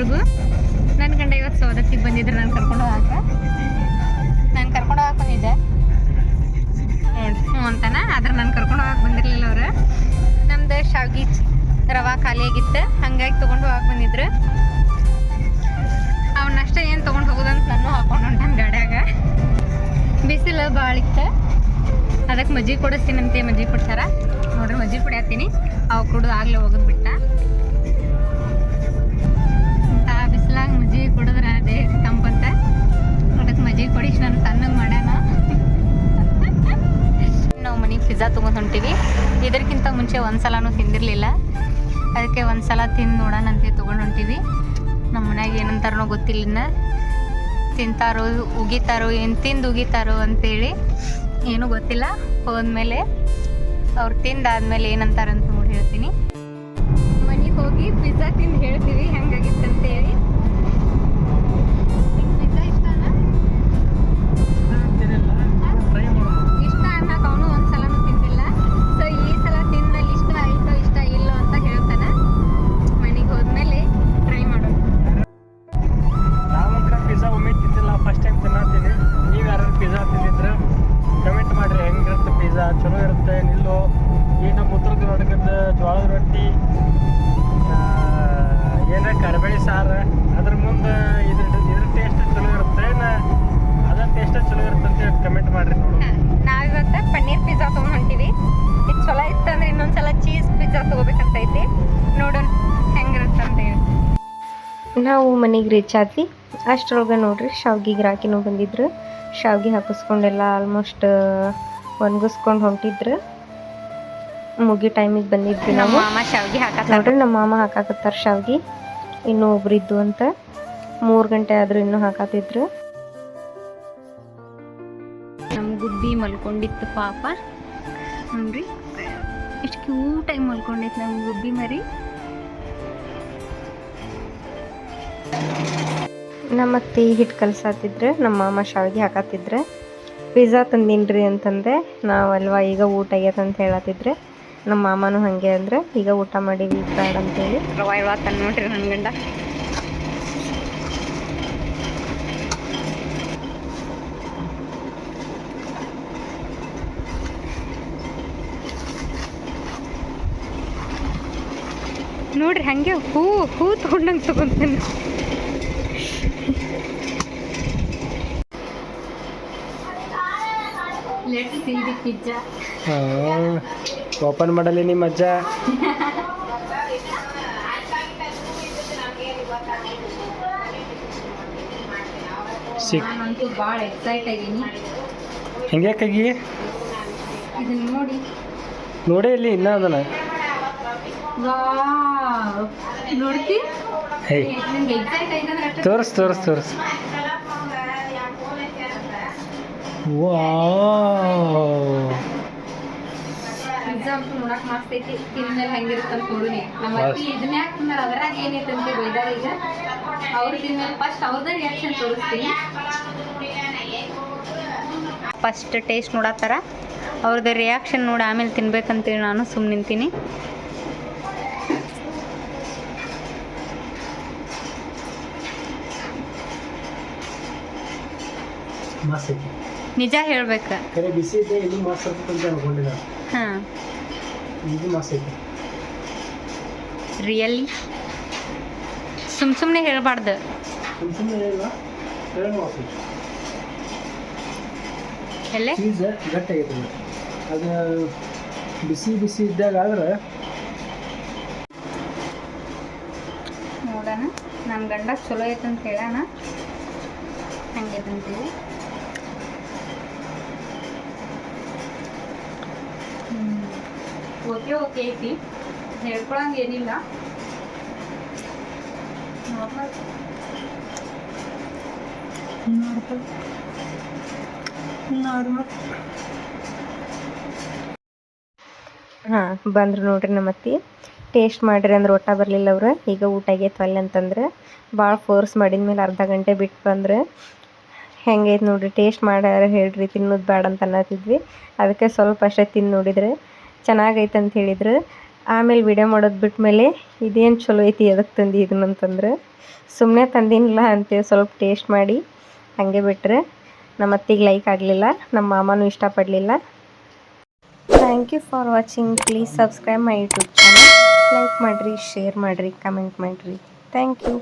ಎಲ್ಲರಿಗೂ. ನನ್ನ ಗಂಡ ಇವತ್ತು ಸೌದತ್ತಿಗೆ ಬಂದಿದ್ರು ನಾನು ಕರ್ಕೊಂಡು ಹೋಗಕ್ಕೆ ಬಂದಿದ್ದೆ ಹ್ಞೂ ಅಂತಾನ. ಆದ್ರೆ ನಾನು ಕರ್ಕೊಂಡು ಹೋಗಕ್ಕೆ ಬಂದಿರಲಿಲ್ಲ ಅವ್ರು. ನಮ್ದು ಶಾವ್ಗಿ ರವಾ ಖಾಲಿಯಾಗಿತ್ತು, ಹಂಗಾಗಿ ತೊಗೊಂಡು ಹೋಗಕ್ಕೆ ಬಂದಿದ್ರು. ಅವನಷ್ಟೇ ಏನು ತೊಗೊಂಡು ಹೋಗೋದಂತ ನಾನು ಹಾಕೊಂಡು ಹೊಂಟಾನ ಗಾಡ್ಯಾಗ. ಬಿಸಿಲು ಭಾಳ ಇತ್ತು, ಅದಕ್ಕೆ ಮಜ್ಜಿಗೆ ಕೊಡಿಸ್ತೀನಂತೆ. ಮಜ್ಜಿಗೆ ಕೊಡ್ತಾರ ನೋಡ್ರಿ, ಮಜ್ಜಿಗೆ ಕುಡಿಯತ್ತೀನಿ. ಅವು ಕುಡಿದು ಆಗಲೇ ಹೋಗೋದು ಬಿಟ್ಟ. ಬಿಸಿಲಾಗ ಮಜ್ಜಿಗೆ ಕುಡಿದ್ರೆ ದೇಹಕ್ಕೆ ತಂಪಂತ, ಅದಕ್ಕೆ ಮಜ್ಜಿಗೆ ಕೊಡಿಸಿ ನಾನು ತಣ್ಣಗೆ ಮಾಡ್ಯಾನ. ನಾವು ಮನೆಗೆ ಪಿಜ್ಜಾ ತೊಗೊಂಡು ಹೊಂಟೀವಿ. ಇದಕ್ಕಿಂತ ಮುಂಚೆ ಒಂದ್ಸಲನೂ ತಿಂದಿರಲಿಲ್ಲ, ಅದಕ್ಕೆ ಒಂದ್ಸಲ ತಿಂದು ನೋಡೋಣಂತೆ ತೊಗೊಂಡು ಹೊಂಟೀವಿ. ನಮ್ಮ ಮನ್ಯಾಗ ಏನಂತಾರೋ ಗೊತ್ತಿಲ್ಲ, ಇನ್ನು ತಿಂತಾರೋ ಉಗಿತಾರೋ ಏನು ತಿಂದು ಉಗಿತಾರೋ ಅಂತೇಳಿ ಏನೂ ಗೊತ್ತಿಲ್ಲ. ಹೋದ್ಮೇಲೆ ಅವ್ರು ತಿಂದಾದ್ಮೇಲೆ ಏನಂತಾರಂತ ನೋಡಿ ಹೇಳ್ತೀನಿ. ಮನೆಗೆ ಹೋಗಿ ಪಿಜ್ಜಾ ತಿಂದು ಹೇಳ್ತೀವಿ ಹೆಂಗಾಗಿತ್ತಂತೇಳಿ. ಪಿಜ್ಜಾ ಇಷ್ಟ ಅನ್ನಕ್ಕೆ ಅವನು ಒಂದ್ಸಲನೂ ತಿಂದಿಲ್ಲ. ಸೊ ಈ ಸಲ ತಿಂದ್ಮೇಲೆ ಇಷ್ಟ ಆಯಿತೋ ಇಷ್ಟ ಇಲ್ಲೋ ಅಂತ ಹೇಳ್ತಾನೆ. ಮನೆಗೆ ಹೋದ್ಮೇಲೆ ಟ್ರೈ ಮಾಡೋದು. ನಾವಂತ್ರ ಪಿಜ್ಜಾ ಒಮ್ಮೆ ತಿಂದಿಲ್ಲ, ಫಸ್ಟ್ ಟೈಮ್ ತಿನ್ನತ್ತೀನಿ. ನೀವು ಯಾರು ಪಿಜ್ಜಾ ತಿಂದಿದ್ರೆ ಕಮೆಂಟ್ ಮಾಡಿರಿ, ಹೆಂಗಿರುತ್ತೆ ಪಿಜ್ಜಾ, ಚಲೋ ಇರುತ್ತೆ ನಿಲ್ಲೋ. ಈ ನಮ್ಮ ಉತ್ತರ ಕರ್ನಾಟಕದ ಜೋಳದ ರೊಟ್ಟಿ, ಏನ ಕರಿಬೇಳೆ ಸಾರು, ಅದ್ರ ಮುಂದೆ ಇದ್ರ ಟೇಸ್ಟ್ ಚಲೋ ಇರುತ್ತೆ, ಅದರ ಟೇಸ್ಟ್ ಚಲೋ ಇರುತ್ತೆ ಅಂತ ಕಮೆಂಟ್ ಮಾಡಿರಿ. ನಾವಿವತ್ತು ಪನ್ನೀರ್ ಪಿಜ್ಜಾ ತೊಗೊಂಡು ಹೊಂಟೀವಿ. ಇದು ಚಲೋ ಇತ್ತಂದ್ರೆ ಇನ್ನೊಂದ್ಸಲ ಚೀಸ್ ಪಿಜ್ಜಾ ತೊಗೋಬೇಕಂತೈತಿ. ನೋಡೋಣ ಹೆಂಗಿರುತ್ತೆ ಅಂತ ಹೇಳಿ. ನಾವು ಮನೆಗೆ ರೀಚ್ ಆದ್ವಿ. ಅಷ್ಟರೊಳಗೆ ನೋಡ್ರಿ ಶಾವ್ಗಿ ಗಿರಾಕಿನೂ ಬಂದಿದ್ರು. ಶಾವ್ಗಿ ಹಾಕಿಸ್ಕೊಂಡೆಲ್ಲ ಆಲ್ಮೋಸ್ಟ್ ಒಣಗಿಸ್ಕೊಂಡು ಹೊಂಟಿದ್ರು. ಮುಗಿ ಟೈಮಿಗೆ ಬಂದಿದ್ವಿ ನಾವು. ಮಾಮ ಶಾವ್ಗಿ ನೋಡ್ರಿ, ನಮ್ಮ ಮಾಮ ಹಾಕಾಕತ್ತಾರ ಶಾವ್ಗಿ. ಇನ್ನೂ ಒಬ್ರು ಇದ್ದು ಅಂತ. 3 ಗಂಟೆ ಆದರೂ ಇನ್ನೂ ಹಾಕಾತಿದ್ರು. ನಮ್ಮ ಗುಬ್ಬಿ ಮಲ್ಕೊಂಡಿತ್ತು ಪಾಪ. ನೋಡ್ರಿ ಎಷ್ಟು ಕ್ಯೂಟಾಗಿ ಮಲ್ಕೊಂಡಿತ್ತು ನಮ್ಮ ಗುಬ್ಬಿ ಮರಿ. ನಮ್ಮ ಅತ್ತೆ ಹಿಟ್ಟು ಕಲ್ಸಾತಿದ್ರೆ, ನಮ್ಮ ಮಾಮ ಶಾವಿಗೆ ಹಾಕತ್ತಿದ್ರೆ. ಪಿಜ್ಜಾ ತಂದಿನ್ರಿ ಅಂತಂದೆ. ನಾವಲ್ವಾ ಈಗ ಊಟ ಆಗ್ಯದಂತ ಹೇಳತ್ತಿದ್ರೆ. ನಮ್ಮ ಮಾಮನೂ ಹಾಗೆ ಅಂದ್ರೆ ಈಗ ಊಟ ಮಾಡೀವಿ ಬೇಡ ಅಂತೇಳಿ. ರವಾ ಇವ ತಂದು ನೋಡ್ರಿ ನನ್ನ ಗಂಡ. ನೋಡ್ರಿ ಹಂಗೆ ಹೂ ತೊಗೊಂಡಂಗೆ ತಗೊಂತಾನೆ. Let's see the pizza. Open ಮಾಡಲಿ ನಿಮ್ಮ ಅಜ್ಜ. ನಾನಂತೂ ಭಾಳ ಎಕ್ಸೈಟ್ ಆಗೀನಿ. ಹೆಂಗ್ಯಾಕಾಗಿ ಇದನ್ನ ನೋಡಿ ನೋಡೇ ಇಲ್ಲಿ ಇನ್ನೂ ಅದನ್ನ ನೋಡ್ತಿ. ತೋರಿಸ್ ಪಿಜ್ಜಾ ಅಂತೂ ನೋಡಕ್ ಮಸ್ತ್ ಐತಿ. ತಿಂದ್ಮೇಲೆ ಹೆಂಗಿರುತ್ತೆ ಅಂತ ನೋಡಿನಿ. ನಮ್ಮ ಅತ್ತಿ ಇದನ್ನ ಯಾಕೆ ತಿಂದಾರ, ಅದ್ರಾಗ ಏನೈತೆ ಅಂತ ಬೈದಾರ. ಈಗ ಅವ್ರು ತಿಂದ್ಮೇಲೆ ಫಸ್ಟ್ ಅವ್ರದ್ದು ರಿಯಾಕ್ಷನ್ ತೋರಿಸ್ತೀನಿ. ಫಸ್ಟ್ ಟೇಸ್ಟ್ ನೋಡತ್ತಾರ, ಅವ್ರದ್ದು ರಿಯಾಕ್ಷನ್ ನೋಡಿ ಆಮೇಲೆ ತಿನ್ಬೇಕಂತೇಳಿ ನಾನು ಸುಮ್ಮನೆ ನಿಂತೀನಿ. ನಿಜ ಹೇಳ್ಬೇಕು, ಬಿಸಿ ಇದೆ, ಇದು ಮಸ್ತ್ ಅಂತ ಅನ್ಕೊಂಡಿದ್ದ. ಹಾಂ, ಇದು ಮಸ್ತ್ ಐತಿ ರಿಯಲಿ. ಸುಮ್ಮನೆ ಹೇಳ್ಬಾರ್ದು. ಎಲ್ಲ ಚೀಸ್ ಗಟ್ಟಾಗೈತೆ. ಅದು ಬಿಸಿ ಇದ್ದಾಗ ಆದ್ರೆ ನೋಡೋಣ. ನಮ್ಮ ಗಂಡ ಚಲೋ ಐತಂತ ಹೇಳೋಣ ಹಂಗೈತಂತೀವಿ. ಓಕೆ ಐತಿ, ಹೇಳ್ಕೊಳಂಗೆ ಏನಿಲ್ಲ. ನಾರ್ಮಲ್. ಹಾಂ, ಬಂದ್ರು ನೋಡ್ರಿ ನಮ್ಮ ಅತ್ತಿ. ಟೇಸ್ಟ್ ಮಾಡಿರಿ ಅಂದ್ರೆ ಊಟ ಬರಲಿಲ್ಲ ಅವ್ರು. ಈಗ ಊಟ ಆಗೈತೆ ಅಲ್ಲಿ ಅಂತಂದ್ರೆ ಭಾಳ ಫೋರ್ಸ್ ಮಾಡಿದ್ಮೇಲೆ ಅರ್ಧ ಗಂಟೆ ಬಿಟ್ಟು ಬಂದ್ರೆ ಹೆಂಗೈತೆ ನೋಡ್ರಿ. ಟೇಸ್ಟ್ ಮಾಡ್ಯಾರ ಹೇಳ್ರಿ, ತಿನ್ನೋದು ಬೇಡ ಅಂತ ಅನ್ನತ್ತಿದ್ವಿ. ಅದಕ್ಕೆ ಸ್ವಲ್ಪ ಅಷ್ಟೇ ತಿಂದು ನೋಡಿದ್ರೆ ಚೆನ್ನಾಗೈತೆ ಅಂತ ಹೇಳಿದ್ರು. ಆಮೇಲೆ ವಿಡಿಯೋ ಮಾಡೋದು ಬಿಟ್ಮೇಲೆ ಇದೇನು ಚಲೋ ಐತಿ ಎದಕ್ಕೆ ತಂದು ಇದನ್ನಂತಂದ್ರೆ ಸುಮ್ಮನೆ ತಂದಿನಿಲ್ಲ ಅಂತೇಳಿ ಸ್ವಲ್ಪ ಟೇಸ್ಟ್ ಮಾಡಿ ಹಾಗೆ ಬಿಟ್ಟರೆ ನಮ್ಮ ಅತ್ತಿಗೆ ಲೈಕ್ ಆಗಲಿಲ್ಲ, ನಮ್ಮ ಮಾಮನೂ ಇಷ್ಟಪಡಲಿಲ್ಲ. Thank you for watching. Please subscribe my YouTube channel. Like ಮಾಡಿರಿ, ಶೇರ್ ಮಾಡಿರಿ, ಕಮೆಂಟ್ ಮಾಡಿರಿ. Thank you.